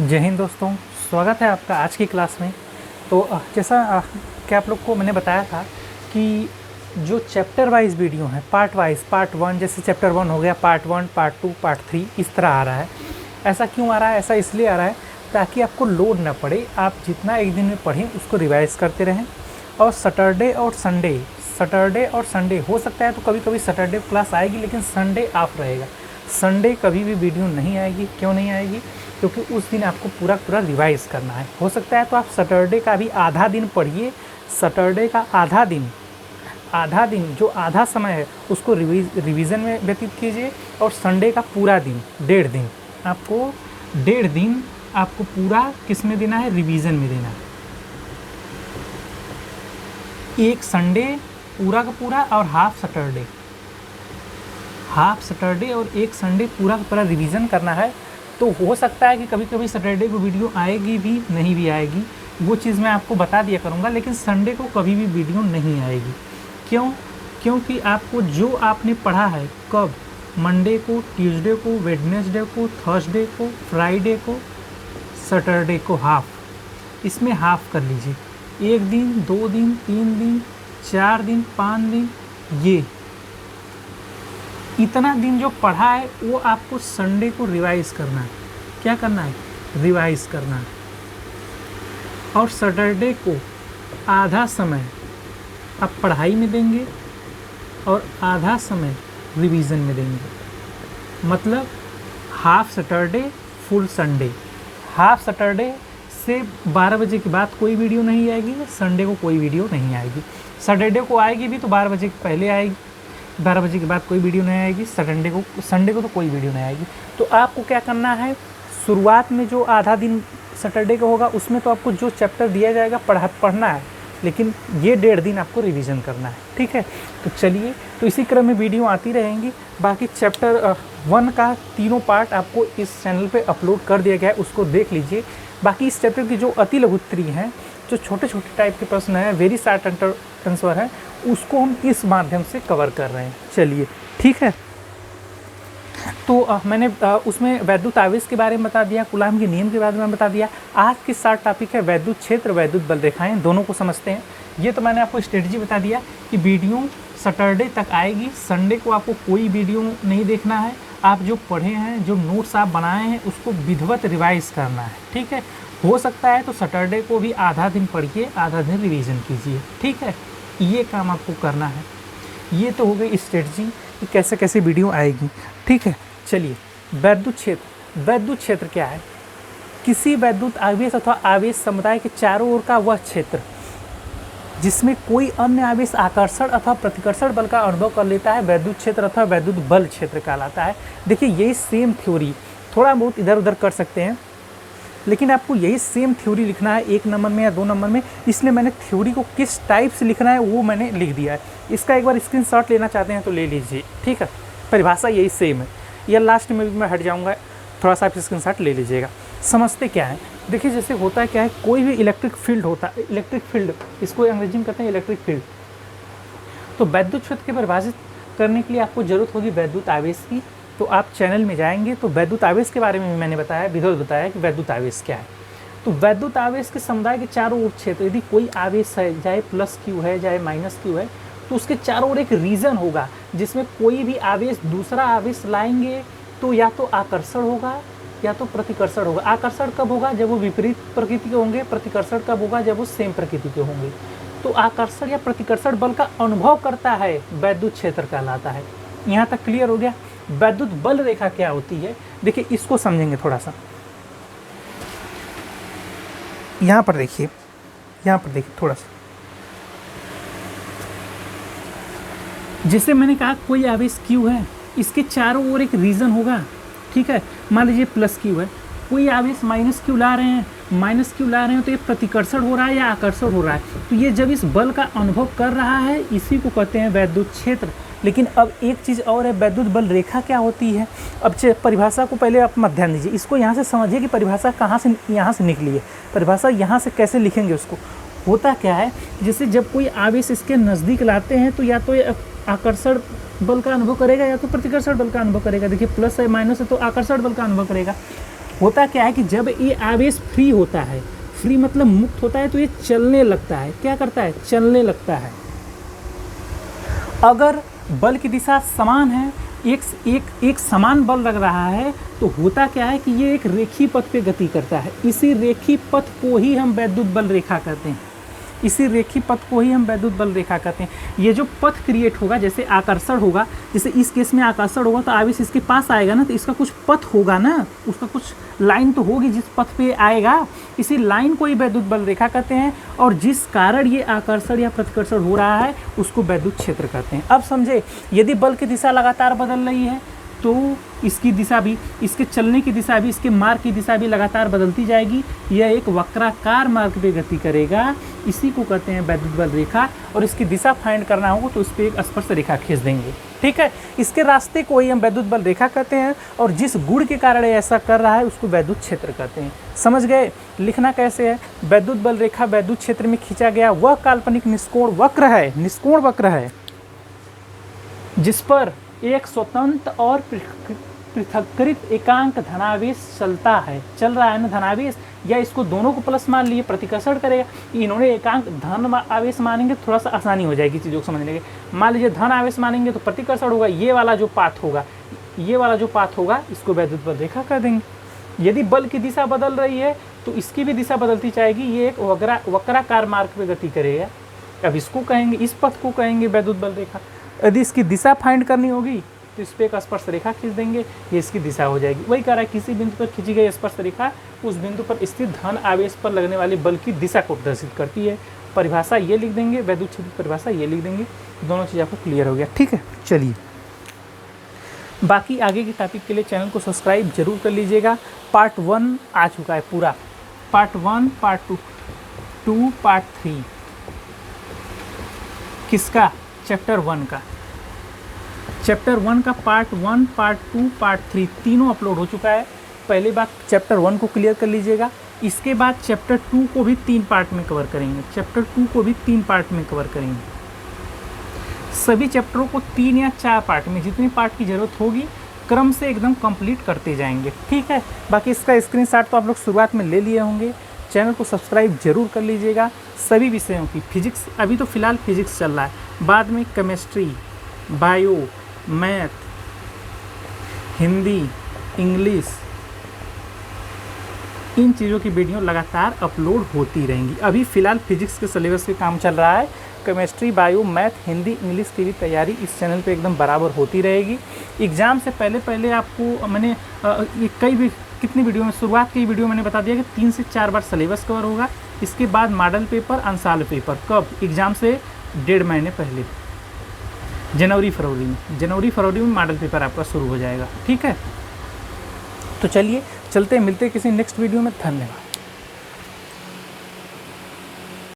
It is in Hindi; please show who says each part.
Speaker 1: जय हिंद दोस्तों, स्वागत है आपका आज की क्लास में। तो जैसा कि आप लोग को मैंने बताया था कि जो चैप्टर वाइज वीडियो है, पार्ट वाइज, पार्ट 1 जैसे चैप्टर 1 हो गया, पार्ट 1, पार्ट 2, पार्ट 3 इस तरह आ रहा है। ऐसा क्यों आ रहा है? ऐसा इसलिए आ रहा है ताकि आपको लोड ना पड़े, आप जितना एक दिन में पढ़ें उसको रिवाइज़ करते रहें। और सैटरडे और संडे हो सकता है तो कभी कभी सैटरडे क्लास आएगी लेकिन संडे ऑफ रहेगा। संडे कभी भी वीडियो नहीं आएगी। क्यों नहीं आएगी? क्योंकि उस दिन आपको पूरा रिवाइज़ करना है। हो सकता है तो आप सैटरडे का भी आधा दिन पढ़िए, सैटरडे का आधा दिन जो आधा समय है उसको रिवीजन में व्यतीत कीजिए, और संडे का पूरा दिन, डेढ़ दिन आपको पूरा किस में देना है? रिवीजन में देना है। एक संडे पूरा का पूरा और हाफ सैटरडे और एक संडे पूरा का पूरा रिवीजन करना है। तो हो सकता है कि कभी कभी सैटरडे को वीडियो आएगी भी, नहीं भी आएगी, वो चीज़ मैं आपको बता दिया करूँगा। लेकिन संडे को कभी भी वीडियो नहीं आएगी। क्यों? क्योंकि आपको जो आपने पढ़ा है, कब? मंडे को, ट्यूसडे को, वेडनेसडे को, थर्सडे को, फ्राइडे को, सैटरडे को हाफ, इसमें हाफ कर लीजिए। 1 दिन, 2 दिन, 3 दिन, 4 दिन, 5 दिन, ये इतना दिन जो पढ़ा है वो आपको संडे को रिवाइज करना है। क्या करना है? रिवाइज करना है। और सैटरडे को आधा समय आप पढ़ाई में देंगे और आधा समय रिवीजन में देंगे। मतलब half Saturday, full Sunday. Half Saturday से 12 बजे के बाद कोई वीडियो नहीं आएगी, संडे को कोई वीडियो नहीं आएगी। सैटरडे को आएगी भी तो 12 बजे के पहले आएगी, 12 बजे के बाद कोई वीडियो नहीं आएगी। संडे को तो कोई वीडियो नहीं आएगी। तो आपको क्या करना है? शुरुआत में जो आधा दिन सैटरडे का होगा उसमें तो आपको जो चैप्टर दिया जाएगा पढ़ना है, लेकिन ये 1.5 दिन आपको रिवीजन करना है। ठीक है, तो चलिए, तो इसी क्रम में वीडियो आती रहेंगी। बाकी चैप्टर 1 का तीनों पार्ट आपको इस चैनल पे अपलोड कर दिया गया है, उसको देख लीजिए। बाकी इस चैप्टर की जो अति लघुत्तरी हैं, जो छोटे छोटे टाइप के प्रश्न हैं, वेरी शॉर्ट आंसर है, उसको हम इस माध्यम से कवर कर रहे हैं। चलिए, ठीक है। तो मैंने उसमें वैद्युत आवेश के बारे में बता दिया, कूलाम के नियम के बारे में बता दिया। आज की शॉर्ट टॉपिक है वैद्युत क्षेत्र, वैद्युत बल रेखाएं, दोनों को समझते हैं। ये तो मैंने आपको स्ट्रेटजी बता दिया कि वीडियो सैटरडे तक आएगी, संडे को आपको कोई वीडियो नहीं देखना है। आप जो पढ़े हैं, जो नोट्स आप बनाए हैं, उसको विधिवत रिवाइज करना है। ठीक है, हो सकता है तो सैटरडे को भी आधा दिन पढ़िए, आधा दिन रिवीजन कीजिए। ठीक है, ये काम आपको करना है। ये तो हो गई स्ट्रेटजी कि कैसे कैसे वीडियो आएगी। ठीक है, चलिए, वैद्युत क्षेत्र क्या है? किसी वैद्युत आवेश अथवा आवेश समुदाय के चारों ओर का वह क्षेत्र जिसमें कोई अन्य आवेश आकर्षण अथवा प्रतिकर्षण बल का अनुभव कर लेता है, वैद्युत क्षेत्र अथवा वैद्युत बल क्षेत्र कहलाता है। देखिए, यही सेम थ्योरी, थोड़ा बहुत इधर उधर कर सकते हैं, लेकिन आपको यही सेम थ्योरी लिखना है 1 नंबर में या 2 नंबर में। इसलिए मैंने थ्योरी को किस टाइप से लिखना है वो मैंने लिख दिया है। इसका एक बार स्क्रीनशॉट लेना चाहते हैं तो ले लीजिए। ठीक है, परिभाषा यही सेम है, या लास्ट में भी मैं हट जाऊँगा, थोड़ा सा आप स्क्रीनशॉट ले लीजिएगा। समझते क्या है? देखिए, जैसे होता है क्या है, कोई भी इलेक्ट्रिक फील्ड होता है, इलेक्ट्रिक फील्ड, इसको अंग्रेजी में कहते हैं इलेक्ट्रिक फील्ड। तो वैद्युत क्षेत्र के परिभाषित करने के लिए आपको जरूरत होगी वैद्युत आवेश की। तो आप चैनल में जाएंगे तो वैद्युत आवेश के बारे में भी मैंने बताया, विधिवत बताया कि वैद्युत आवेश क्या है। तो वैद्युत आवेश के समुदाय के चारों ओर क्षेत्र, यदि कोई आवेश है, चाहे प्लस क्यू है, चाहे माइनस क्यू है, तो उसके चारों ओर एक रीजन होगा जिसमें कोई भी आवेश दूसरा आवेश लाएंगे तो या तो आकर्षण होगा या तो प्रतिकर्षण होगा। आकर्षण कब होगा? जब वो विपरीत प्रकृति के होंगे। प्रतिकर्षण कब होगा? जब वो सेम प्रकृति के होंगे। तो आकर्षण या प्रतिकर्षण बल का अनुभव करता है, वैद्युत क्षेत्र कहलाता है। यहाँ तक क्लियर हो गया? वैद्युत बल रेखा क्या होती है? देखिए, इसको समझेंगे थोड़ा सा। यहाँ पर देखिए थोड़ा सा। जैसे मैंने कहा, कोई आवेश Q है, इसके चारों ओर एक रीजन होगा। ठीक है, मान लीजिए प्लस Q है, कोई आवेश माइनस क्यू ला रहे हैं, तो ये प्रतिकर्षण हो रहा है या आकर्षण हो रहा है। तो ये जब इस बल का अनुभव कर रहा है, इसी को कहते हैं वैद्युत क्षेत्र। लेकिन अब एक चीज़ और है, वैद्युत बल रेखा क्या होती है? अब परिभाषा को पहले आप मत ध्यान दीजिए, इसको यहाँ से समझिए कि परिभाषा कहाँ से यहाँ से निकली है, परिभाषा यहाँ से कैसे लिखेंगे उसको। होता क्या है, जैसे जब कोई आवेश इसके नज़दीक लाते हैं तो या तो ये आकर्षण बल का अनुभव करेगा या तो प्रतिकर्षण बल का अनुभव करेगा। देखिए, प्लस है माइनस है तो आकर्षण बल का अनुभव करेगा। होता क्या है कि जब ये आवेश फ्री होता है, फ्री मतलब मुक्त होता है, तो ये चलने लगता है। क्या करता है? चलने लगता है। अगर बल की दिशा समान है, एक समान बल लग रहा है, तो होता क्या है कि ये एक रेखीय पथ पे गति करता है। इसी रेखीय पथ को ही हम वैद्युत बल रेखा कहते हैं। इसी रेखीय पथ को ही हम वैद्युत बल रेखा कहते हैं। ये जो पथ क्रिएट होगा, जैसे आकर्षण होगा, जैसे इस केस में आकर्षण होगा तो आवेश इसके पास आएगा ना, तो इसका कुछ पथ होगा ना, उसका कुछ लाइन तो होगी जिस पथ पे आएगा। इसी लाइन को ही वैद्युत बल रेखा कहते हैं, और जिस कारण ये आकर्षण या प्रतिकर्षण हो रहा है उसको वैद्युत क्षेत्र कहते हैं। अब समझे, यदि बल की दिशा लगातार बदल रही है तो इसकी दिशा भी, इसके चलने की दिशा भी, इसके मार्ग की दिशा भी लगातार बदलती जाएगी। यह एक वक्राकार मार्ग पे गति करेगा, इसी को कहते हैं वैद्युत बल रेखा। और इसकी दिशा फाइंड करना होगा तो उस पर एक स्पर्श रेखा खींच देंगे, ठीक है। इसके रास्ते को ही हम वैद्युत बल रेखा कहते हैं, और जिस गुण के कारण ऐसा कर रहा है उसको वैद्युत क्षेत्र कहते हैं। समझ गए? लिखना कैसे है? वैद्युत बल रेखा वैद्युत क्षेत्र में खींचा गया वह काल्पनिक निष्कोण वक्र है जिस पर एक स्वतंत्र और पृथक्कृत एकांक धनावेश चल रहा है ना, धनावेश, या इसको दोनों को प्लस मान लिए, प्रतिकर्षण करेगा। इन्होंने एकांक धन आवेश मानेंगे, थोड़ा सा आसानी हो जाएगी चीज़ों को समझने के। मान लीजिए धन आवेश मानेंगे तो प्रतिकर्षण होगा, ये वाला जो पाथ होगा इसको वैद्युत बल रेखा कर देंगे। यदि बल की दिशा बदल रही है तो इसकी भी दिशा बदलती जाएगी, ये एक वक्राकार मार्ग पे गति करेगा। अब इसको कहेंगे, इस पथ को कहेंगे वैद्युत बल रेखा। यदि इसकी दिशा फाइंड करनी होगी तो इस पर एक स्पर्श रेखा खींच देंगे, ये इसकी दिशा हो जाएगी। वही कह रहा है, किसी बिंदु पर खींची गई स्पर्श रेखा उस बिंदु पर स्थित धन आवेश पर लगने वाले बल की दिशा को प्रदर्शित करती है। परिभाषा ये लिख देंगे, वैद्युत क्षेत्र की परिभाषा ये लिख देंगे। दोनों चीज़ आपको क्लियर हो गया, ठीक है। चलिए, बाकी आगे के टॉपिक के लिए चैनल को सब्सक्राइब जरूर कर लीजिएगा। पार्ट 1 आ चुका है पूरा, पार्ट 1, पार्ट 2, पार्ट 3 किसका? चैप्टर 1 का। चैप्टर 1 का पार्ट 1, पार्ट 2, पार्ट 3 तीनों अपलोड हो चुका है। पहली बात चैप्टर 1 को क्लियर कर लीजिएगा। इसके बाद चैप्टर 2 को भी 3 पार्ट में कवर करेंगे। चैप्टर 2 को भी 3 पार्ट में कवर करेंगे। सभी चैप्टरों को 3 या 4 पार्ट में, जितनी पार्ट की ज़रूरत होगी, क्रम से एकदम कंप्लीट करते जाएंगे, ठीक है। बाकी इसका स्क्रीनशॉट तो आप लोग शुरुआत में ले लिए होंगे। चैनल को सब्सक्राइब जरूर कर लीजिएगा। सभी विषयों की, फिजिक्स, अभी तो फिलहाल फिजिक्स चल रहा है, बाद में chemistry, bio, math, Hindi, English, इन चीज़ों की वीडियो लगातार अपलोड होती रहेंगी। अभी फ़िलहाल फिजिक्स के सिलेबस पे काम चल रहा है। Chemistry, bio, math, Hindi, English की भी तैयारी इस चैनल पे एकदम बराबर होती रहेगी। एग्ज़ाम से पहले आपको मैंने कितनी वीडियो में, शुरुआत की वीडियो मैंने बता दिया कि 3 से 4 बार सिलेबस कवर होगा। इसके बाद मॉडल पेपर, अंशाल पेपर, कब? एग्ज़ाम से 1.5 महीने पहले, जनवरी फरवरी में मॉडल पेपर आपका शुरू हो जाएगा, ठीक है। तो चलिए चलते हैं, मिलते हैं किसी नेक्स्ट वीडियो में। धन्यवाद।